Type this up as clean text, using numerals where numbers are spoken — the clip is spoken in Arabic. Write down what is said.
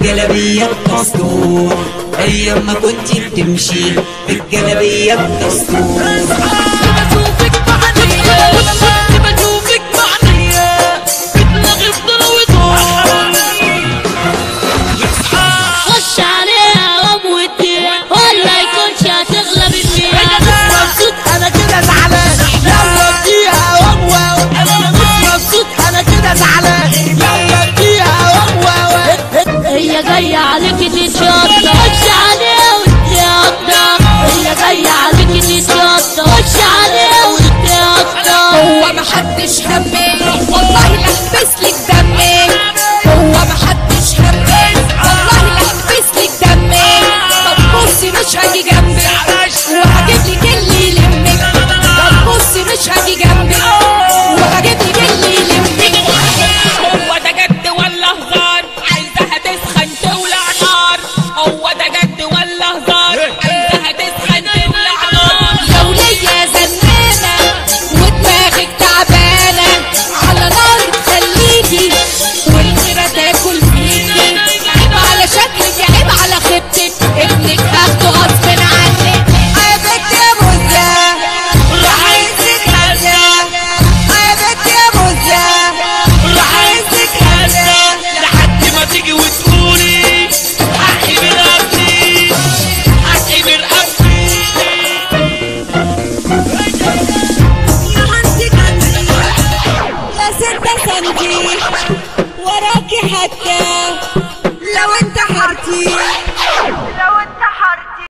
بالجلابية الدستور، أيام ما كنتي بتمشي بالجلابية الدستور. هي جاية عليكي تتشطر، خش عليها وتتقطع. هي جاية عليكي تتشطر، خش عليها وتتقطع. هو محدش همني والله لحبسلك دمي، هو محدش همني والله لحبسلك دمي. طب بصي مش هاجي جنبك وهجيبلك اللي يلمك، طب بصي مش هاجي جنبك وهجيبلك اللي يلمك. هو ده جد ولا هزار؟ عايزاها تسخن تولع نار. هو ده جد ولا هزار؟ عايزاها تسخن تولع نار. لو ليا زنانة ودماغك تعبانة على نار تخليكي والغيرة تاكل فيكي. عيب على شكلك، عيب على خيبتك، ابنك هاخده غصب عنك. عيبك يا مزة وعايزك هزة، عيبك يا مزة وعايزك هزة. لحد ما تيجي وتقولي حقي برقبتي، حقي برقبتي. يا ستة سنتي وراكي حتى لو انت حرتي.